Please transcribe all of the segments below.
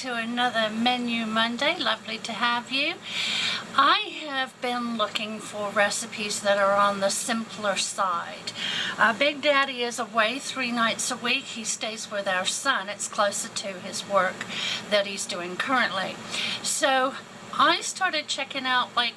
to another Menu Monday. Lovely to have you. I have been looking for recipes that are on the simpler side. Big Daddy is away 3 nights a week. He stays with our son. It's closer to his work that he's doing currently. So I started checking out like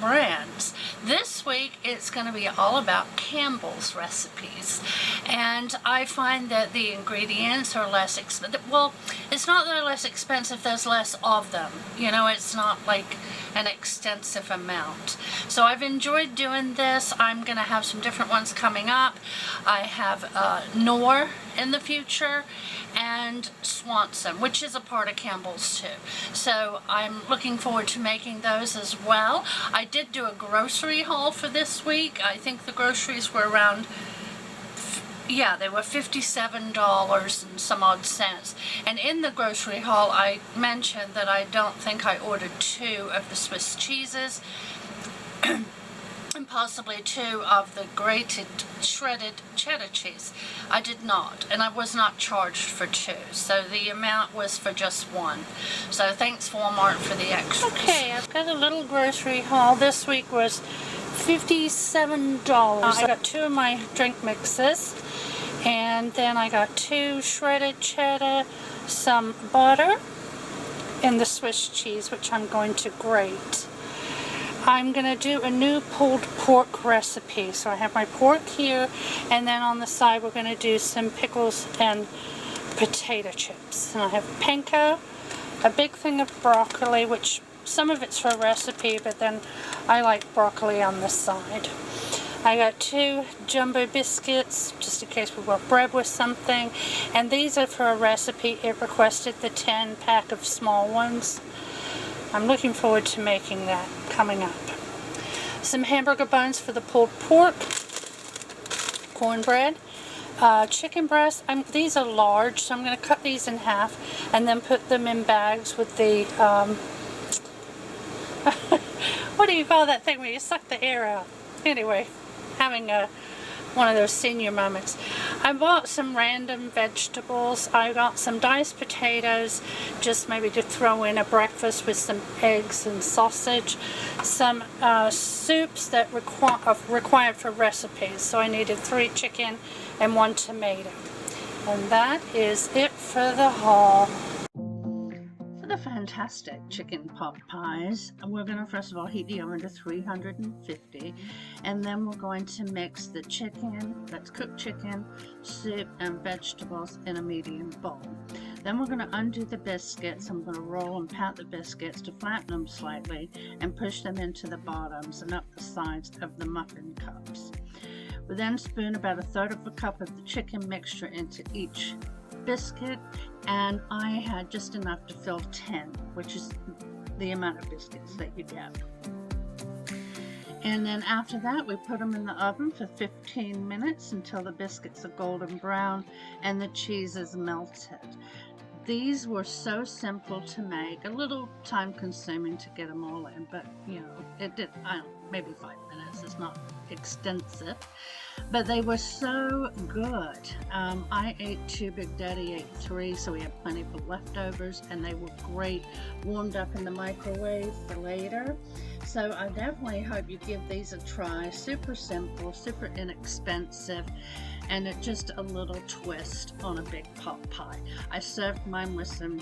brands. This week it's going to be all about Campbell's recipes, and I find that the ingredients are less expensive. Well, it's not that they're less expensive, there's less of them. You know, it's not like an extensive amount. So I've enjoyed doing this. I'm going to have some different ones coming up. I have Knorr in the future and Swanson, which is a part of Campbell's too. So I'm looking forward to making those as well. I did do a grocery haul for this week. I think the groceries were around, yeah, they were $57 and some odd cents. And in the grocery haul, I mentioned that I don't think I ordered 2 of the Swiss cheeses and possibly 2 of the grated shredded cheddar cheese. I did not, and I was not charged for 2, so the amount was for just 1. So thanks Walmart for the extras. Okay, I've got a little grocery haul. This week was $57. I got 2 of my drink mixes, and then I got 2 shredded cheddar, some butter, and the Swiss cheese, which I'm going to grate. I'm going to do a new pulled pork recipe. So I have my pork here, and then on the side we're going to do some pickles and potato chips. And I have panko, a big thing of broccoli, which some of it's for a recipe, but then I like broccoli on the side. I got 2 jumbo biscuits, just in case we want bread with something. And these are for a recipe. It requested the 10-pack of small ones. I'm looking forward to making that coming up. Some hamburger bones for the pulled pork, cornbread, chicken breast. These are large, so I'm going to cut these in half and then put them in bags with the, what do you call that thing where you suck the air out? Anyway, having one of those senior moments. I bought some random vegetables. I got some diced potatoes, just maybe to throw in a breakfast with some eggs and sausage. Some soups that required for recipes. So I needed 3 chicken and 1 tomato. And that is it for the haul. For the fantastic chicken pot pies, we're going to first of all heat the oven to 350, and then we're going to mix the chicken, that's cooked chicken, soup, and vegetables in a medium bowl. Then we're going to undo the biscuits. I'm going to roll and pat the biscuits to flatten them slightly and push them into the bottoms and up the sides of the muffin cups. We then spoon about 1/3 of a cup of the chicken mixture into each biscuit, and I had just enough to fill 10, which is the amount of biscuits that you get. And then after that, we put them in the oven for 15 minutes until the biscuits are golden brown and the cheese is melted. These were so simple to make, a little time consuming to get them all in, but you know, it did, I don't know, maybe 5 minutes, it's not extensive, but they were so good. I ate 2, Big Daddy ate 3, so we had plenty for leftovers, and they were great warmed up in the microwave for later. So I definitely hope you give these a try. Super simple, super inexpensive, and it's just a little twist on a big pot pie. I served mine with some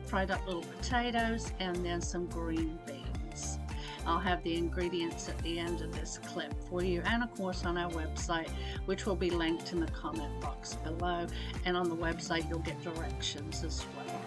fried up little potatoes and then some green beans. I'll have the ingredients at the end of this clip for you, and of course on our website, which will be linked in the comment box below, and on the website you'll get directions as well.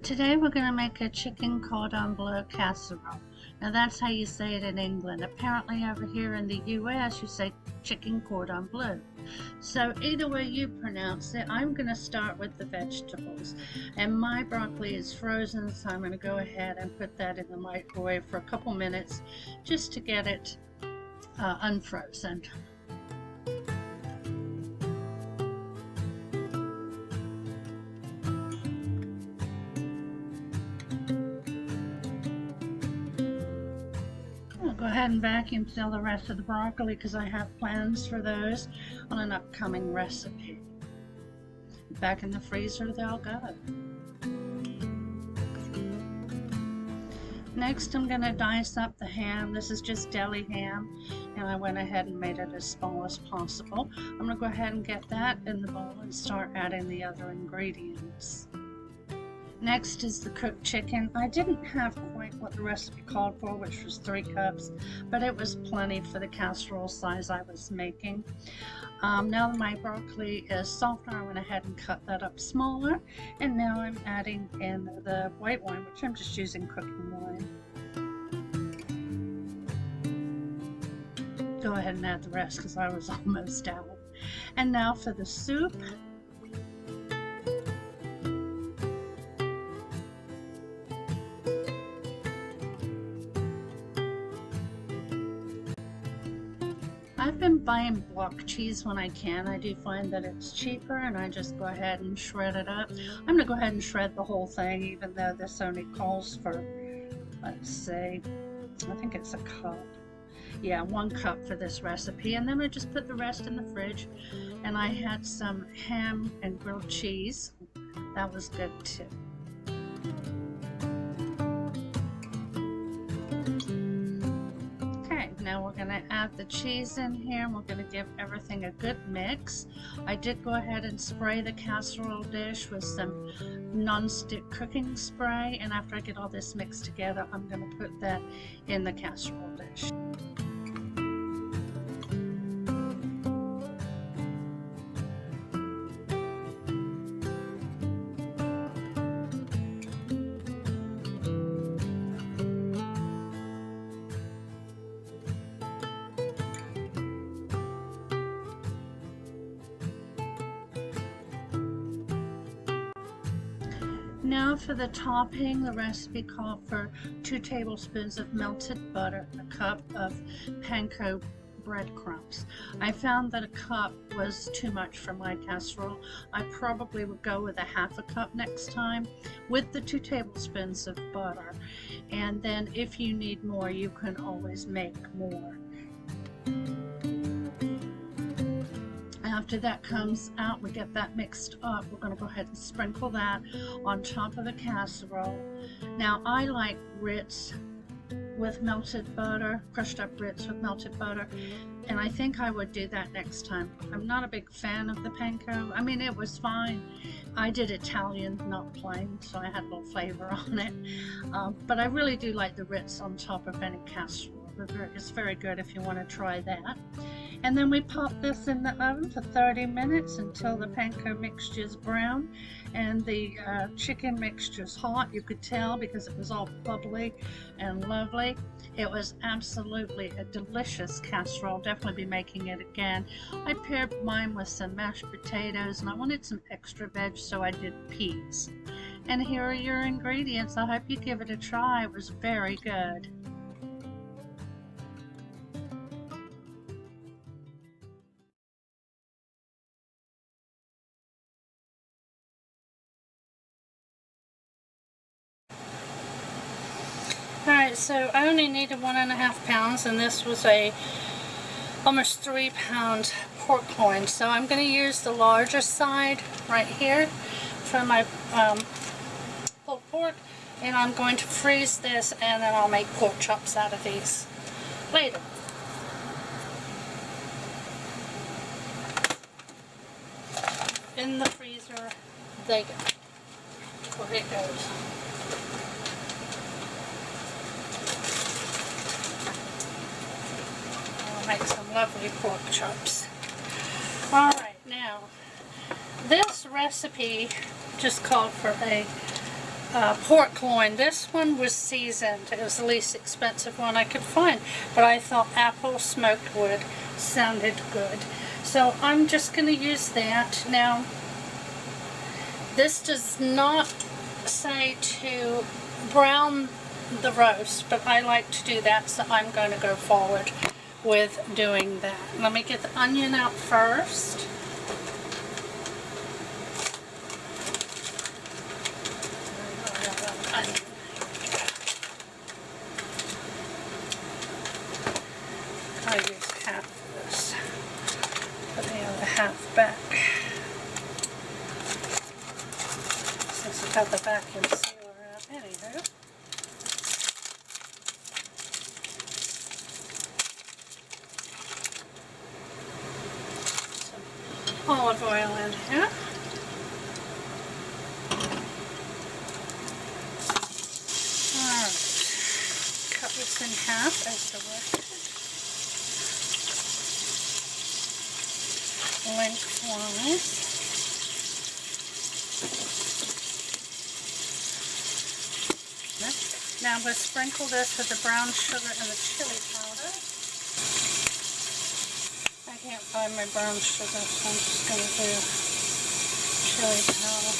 Today we're going to make a chicken Cordon Bleu casserole. Now that's how you say it in England. Apparently over here in the US you say chicken Cordon Bleu. So either way you pronounce it, I'm going to start with the vegetables. And my broccoli is frozen, so I'm going to go ahead and put that in the microwave for a couple minutes just to get it unfrozen. I'll go ahead and vacuum seal the rest of the broccoli because I have plans for those on an upcoming recipe. Back in the freezer they'll go. Next I'm going to dice up the ham. This is just deli ham, and I went ahead and made it as small as possible. I'm going to go ahead and get that in the bowl and start adding the other ingredients. Next is the cooked chicken. I didn't have quite what the recipe called for, which was 3 cups, but it was plenty for the casserole size I was making. Now that my broccoli is softer, I went ahead and cut that up smaller, and now I'm adding in the white wine, which I'm just using cooking wine. Go ahead and add the rest because I was almost out. And now for the soup. I've been buying block cheese when I can. I do find that it's cheaper, and I just go ahead and shred it up. I'm going to go ahead and shred the whole thing, even though this only calls for, let's see, I think it's a cup. Yeah, 1 cup for this recipe. And then I just put the rest in the fridge, and I had some ham and grilled cheese. That was good too. Now we're going to add the cheese in here, and we're going to give everything a good mix. I did go ahead and spray the casserole dish with some non-stick cooking spray, and after I get all this mixed together, I'm going to put that in the casserole dish. Now for the topping, the recipe called for 2 tablespoons of melted butter, a cup of panko breadcrumbs. I found that a cup was too much for my casserole. I probably would go with a 1/2 cup next time with the 2 tablespoons of butter. And then if you need more, you can always make more. After that comes out, we get that mixed up. We're going to go ahead and sprinkle that on top of the casserole. Now I like Ritz with melted butter, crushed up Ritz with melted butter, and I think I would do that next time. I'm not a big fan of the panko. I mean, it was fine. I did Italian, not plain, so I had a little flavor on it. But I really do like the Ritz on top of any casserole. It's very good if you want to try that. And then we pop this in the oven for 30 minutes until the panko mixture is brown and the chicken mixture is hot. You could tell because it was all bubbly and lovely. It was absolutely a delicious casserole. Definitely be making it again. I paired mine with some mashed potatoes, and I wanted some extra veg, so I did peas. And here are your ingredients. I hope you give it a try. It was very good. Alright, so I only needed 1.5 pounds, and this was a almost 3-pound pork loin. So I'm going to use the larger side right here for my pulled pork, and I'm going to freeze this, and then I'll make pork chops out of these later. In the freezer they go. Where it goes. Make some lovely pork chops. Alright, now this recipe just called for a pork loin. This one was seasoned. It was the least expensive one I could find, but I thought apple smoked wood sounded good. So So I'm just going to use that. Now, this does not say to brown the roast, but I like to do that, so I'm going to go forward with doing that. Let me get the onion out first. I use half of this. Put the other half back. Since I got the vacuum sealer out anywho. Some olive oil in here. Alright. Cut this in half as directed. Lengthwise. Now we'll sprinkle this with the brown sugar and the chili powder. I can't find my brown sugar, so I'm just going to do chili powder.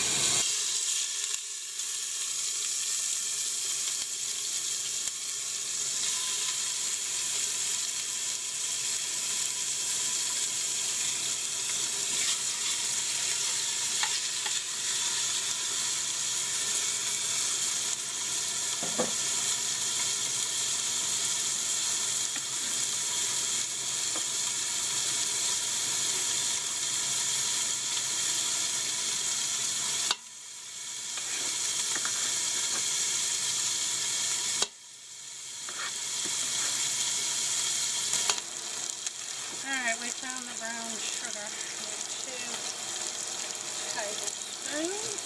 Alright, we found the brown sugar. 2 tablespoons.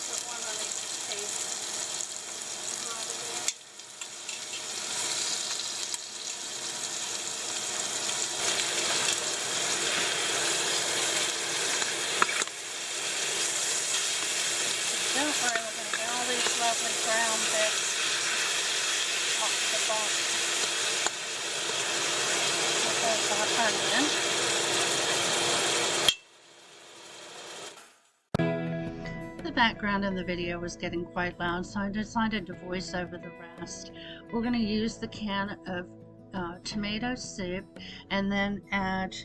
Put 1 on each table. Don't worry, we're going to get all these lovely brown bits off the bottom. There's our onion. The background in the video was getting quite loud, so I decided to voice over the rest. We're going to use the can of tomato soup and then add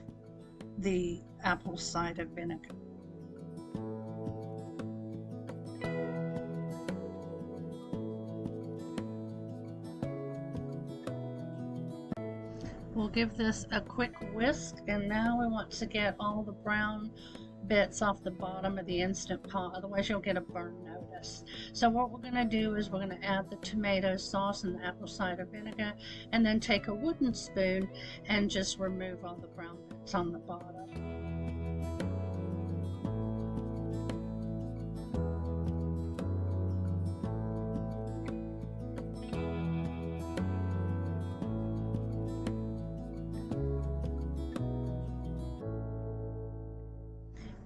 the apple cider vinegar. We'll give this a quick whisk, and now we want to get all the brown bits off the bottom of the Instant Pot, otherwise you'll get a burn notice. So what we're going to do is we're going to add the tomato sauce and the apple cider vinegar, and then take a wooden spoon and just remove all the brown bits on the bottom.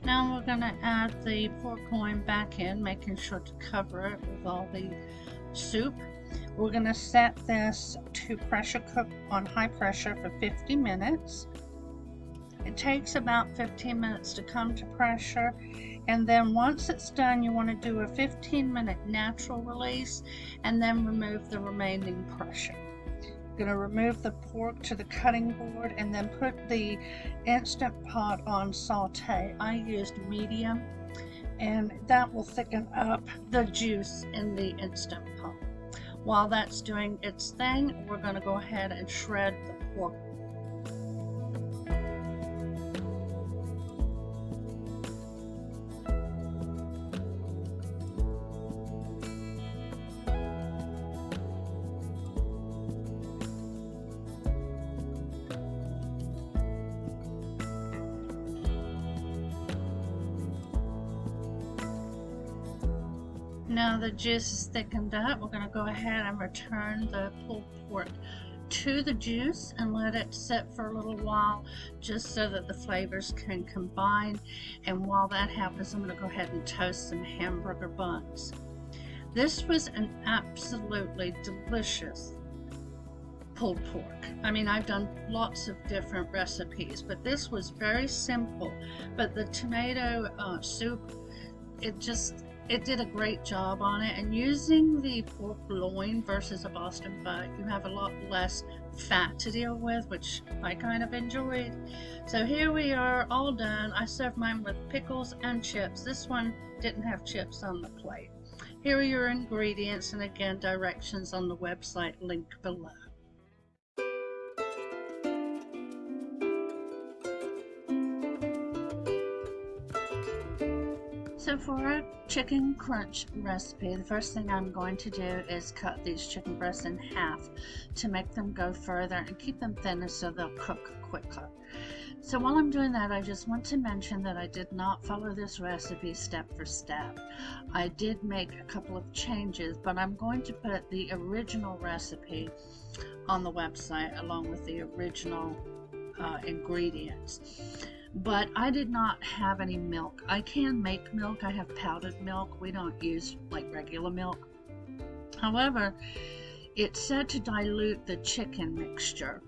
Now we're going to add the pork loin back in, making sure to cover it with all the soup. We're going to set this to pressure cook on high pressure for 50 minutes. It takes about 15 minutes to come to pressure, and then once it's done you want to do a 15-minute natural release and then remove the remaining pressure. Going to remove the pork to the cutting board and then put the Instant Pot on saute. I used medium, and that will thicken up the juice in the Instant Pot. While that's doing its thing, we're going to go ahead and shred the pork. Now the juice is thickened up, we're going to go ahead and return the pulled pork to the juice and let it sit for a little while just so that the flavors can combine. And while that happens, I'm going to go ahead and toast some hamburger buns. This was an absolutely delicious pulled pork. I mean, I've done lots of different recipes, but this was very simple. But the tomato soup, it did a great job on it. And using the pork loin versus a Boston butt, you have a lot less fat to deal with, which I kind of enjoyed. So here we are, all done. I served mine with pickles and chips. This one didn't have chips on the plate. Here are your ingredients, and again, directions on the website linked below. So for our chicken crunch recipe, the first thing I'm going to do is cut these chicken breasts in half to make them go further and keep them thinner so they'll cook quicker. So while I'm doing that, I just want to mention that I did not follow this recipe step for step. I did make a couple of changes, but I'm going to put the original recipe on the website along with the original ingredients. But I did not have any milk. I can make milk. I have powdered milk. We don't use like regular milk. However, it said to dilute the chicken mixture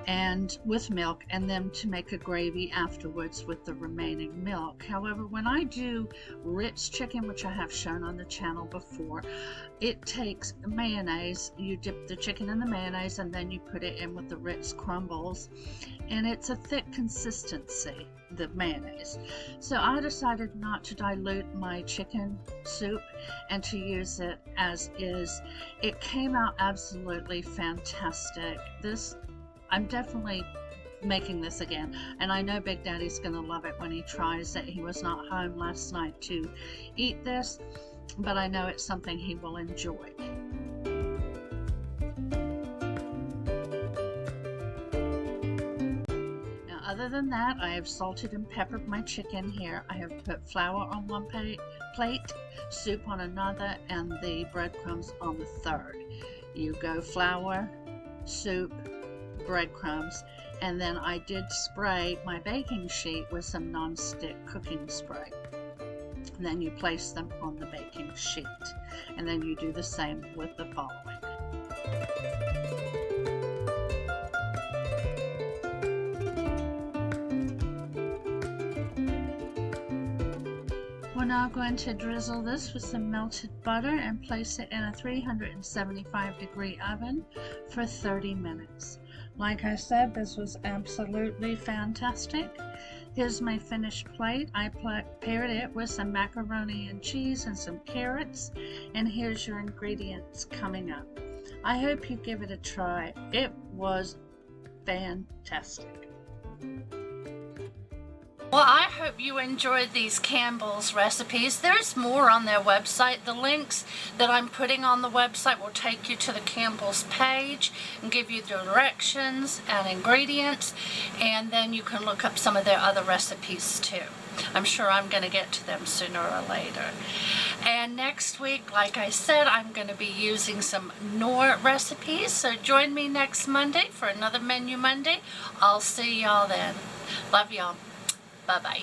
and with milk, and then to make a gravy afterwards with the remaining milk. However, when I do Ritz chicken, which I have shown on the channel before, it takes mayonnaise. You dip the chicken in the mayonnaise and then you put it in with the Ritz crumbles, and it's a thick consistency, the mayonnaise. So I decided not to dilute my chicken soup and to use it as is. It came out absolutely fantastic. I'm definitely making this again, and I know Big Daddy's gonna love it when he tries it. He was not home last night to eat this, but I know it's something he will enjoy. Now, other than that, I have salted and peppered my chicken here. I have put flour on one plate, soup on another, and the breadcrumbs on the third. You go flour, soup, breadcrumbs, and then I did spray my baking sheet with some non-stick cooking spray. And then you place them on the baking sheet, and then you do the same with the following. We're now going to drizzle this with some melted butter and place it in a 375-degree oven for 30 minutes. Like I said, this was absolutely fantastic. Here's my finished plate. I paired it with some macaroni and cheese and some carrots, and here's your ingredients coming up. I hope you give it a try. It was fantastic. Well, I hope you enjoyed these Campbell's recipes. There's more on their website. The links that I'm putting on the website will take you to the Campbell's page and give you the directions and ingredients, and then you can look up some of their other recipes too. I'm sure I'm going to get to them sooner or later. And next week, like I said, I'm going to be using some Knorr recipes, so join me next Monday for another Menu Monday. I'll see y'all then. Love y'all. Bye-bye.